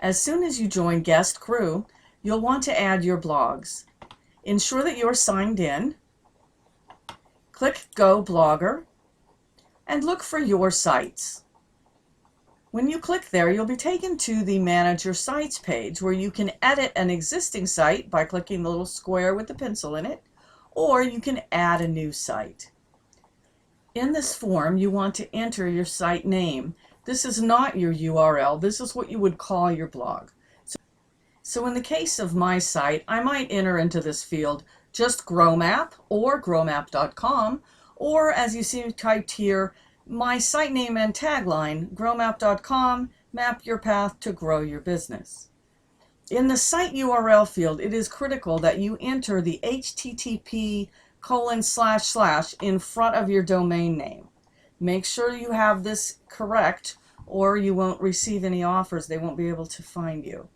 As soon as you join Guest Crew, you'll want to add your blogs. Ensure that you're signed in. Click Go Blogger and look for your sites. When you click there, you'll be taken to the Manage Your Sites page where you can edit an existing site by clicking the little square with the pencil in it, or you can add a new site. In this form, you want to enter your site name. This is not your URL. This is what you would call your blog. So in the case of my site, I might enter into this field just GrowMap or growmap.com, or as you see typed here, my site name and tagline, growmap.com, map your path to grow your business. In the site URL field, it is critical that you enter the http:// in front of your domain name. Make sure you have this correct or you won't receive any offers. They won't be able to find you.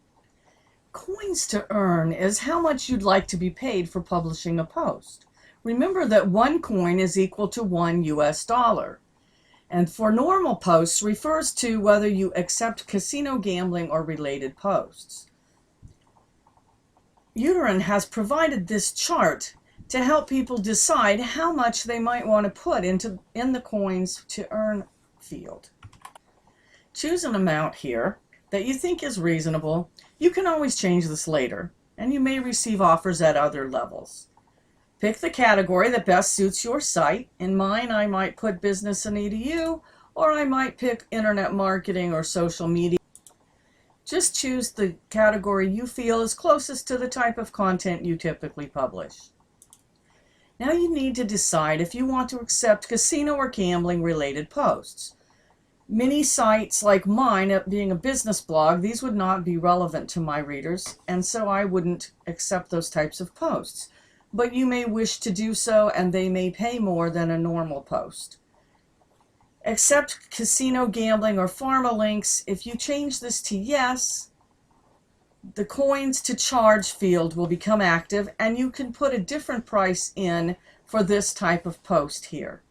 Coins to earn is how much you'd like to be paid for publishing a post. Remember that 1 coin is equal to $1 US. And for normal posts refers to whether you accept casino gambling or related posts. Uteran has provided this chart to help people decide how much they might want to put in the coins to earn field. Choose an amount here that you think is reasonable. You can always change this later, and you may receive offers at other levels. Pick the category that best suits your site. In mine, I might put business and EDU, or I might pick internet marketing or social media. Just choose the category you feel is closest to the type of content you typically publish. Now you need to decide if you want to accept casino or gambling related posts. Many sites like mine, being a business blog, these would not be relevant to my readers, and so I wouldn't accept those types of posts. But you may wish to do so, and they may pay more than a normal post. Accept casino, gambling, or pharma links. If you change this to yes, the coins to charge field will become active, and you can put a different price in for this type of post here.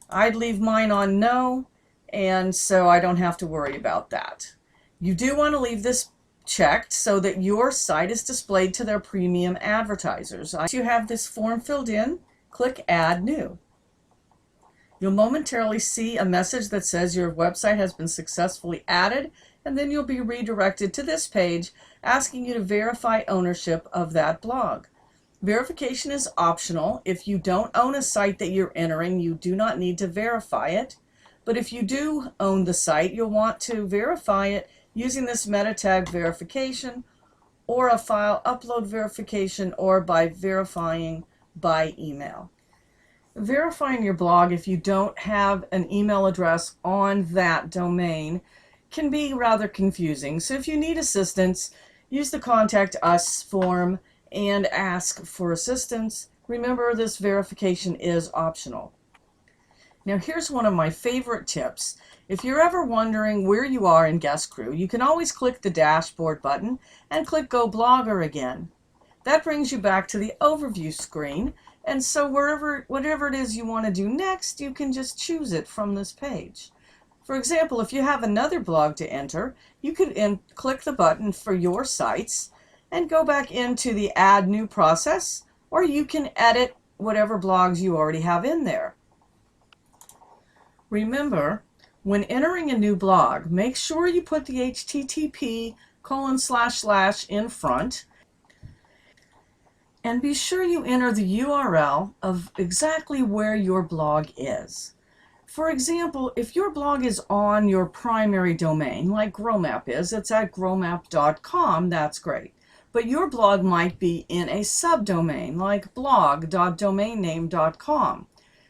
I'd leave mine on no, and so I don't have to worry about that. You do want to leave this checked so that your site is displayed to their premium advertisers. Once you have this form filled in, click Add New. You'll momentarily see a message that says your website has been successfully added, and then you'll be redirected to this page asking you to verify ownership of that blog. Verification is optional. If you don't own a site that you're entering, you do not need to verify it. But if you do own the site, you'll want to verify it using this meta tag verification or a file upload verification or by verifying by email. Verifying your blog if you don't have an email address on that domain can be rather confusing. So if you need assistance, use the Contact Us form and ask for assistance. Remember, this verification is optional. Now here's one of my favorite tips. If you're ever wondering where you are in Guest Crew, you can always click the dashboard button and click Go Blogger again. That brings you back to the overview screen, and so whatever it is you want to do next, you can just choose it from this page. For example, if you have another blog to enter, you could click the button for your sites and go back into the Add New process, or you can edit whatever blogs you already have in there. Remember, when entering a new blog, make sure you put the http:// in front, and be sure you enter the URL of exactly where your blog is. For example, if your blog is on your primary domain, like GrowMap is, it's at growmap.com, that's great. But your blog might be in a subdomain, like blog.domainname.com.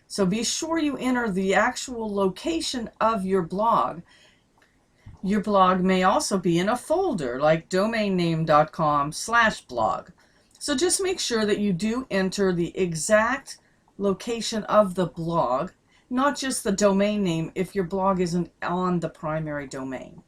So be sure you enter the actual location of your blog. Your blog may also be in a folder like domainname.com/blog. So just make sure that you do enter the exact location of the blog, not just the domain name if your blog isn't on the primary domain.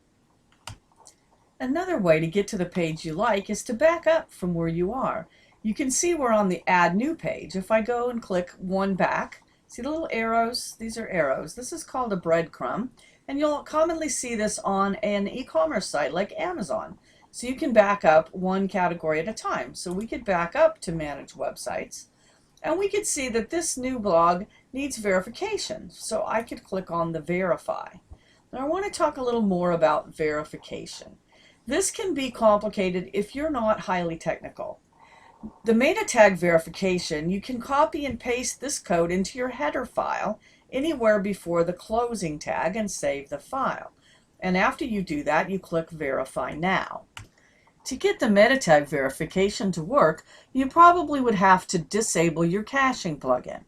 Another way to get to the page you like is to back up from where you are. You can see we're on the Add New page. If I go and click one back, see the little arrows? These are arrows. This is called a breadcrumb. And you'll commonly see this on an e-commerce site like Amazon. So you can back up one category at a time. So we could back up to manage websites, and we could see that this new blog needs verification. So I could click on the verify. Now I want to talk a little more about verification. This can be complicated if you're not highly technical. The meta tag verification, you can copy and paste this code into your header file anywhere before the closing tag and save the file. And after you do that, you click Verify Now. To get the meta tag verification to work, you probably would have to disable your caching plugin.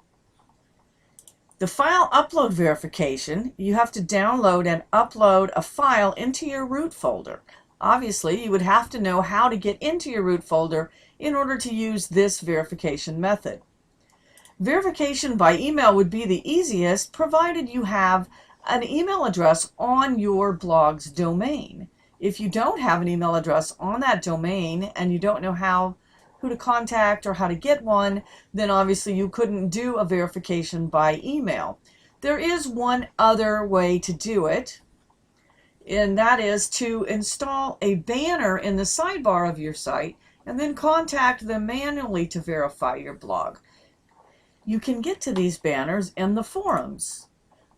The file upload verification, you have to download and upload a file into your root folder. Obviously, you would have to know how to get into your root folder in order to use this verification method. Verification by email would be the easiest, provided you have an email address on your blog's domain. If you don't have an email address on that domain and you don't know who to contact or how to get one, then obviously you couldn't do a verification by email. There is one other way to do it, and that is to install a banner in the sidebar of your site and then contact them manually to verify your blog. You can get to these banners in the forums,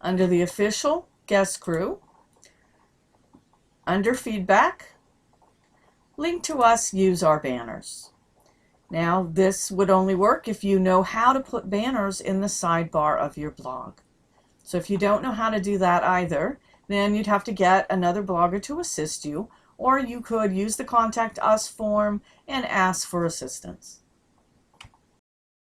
under the official guest crew, under feedback, link to us, use our banners. Now this would only work if you know how to put banners in the sidebar of your blog. So if you don't know how to do that either, then you'd have to get another blogger to assist you, or you could use the Contact Us form and ask for assistance.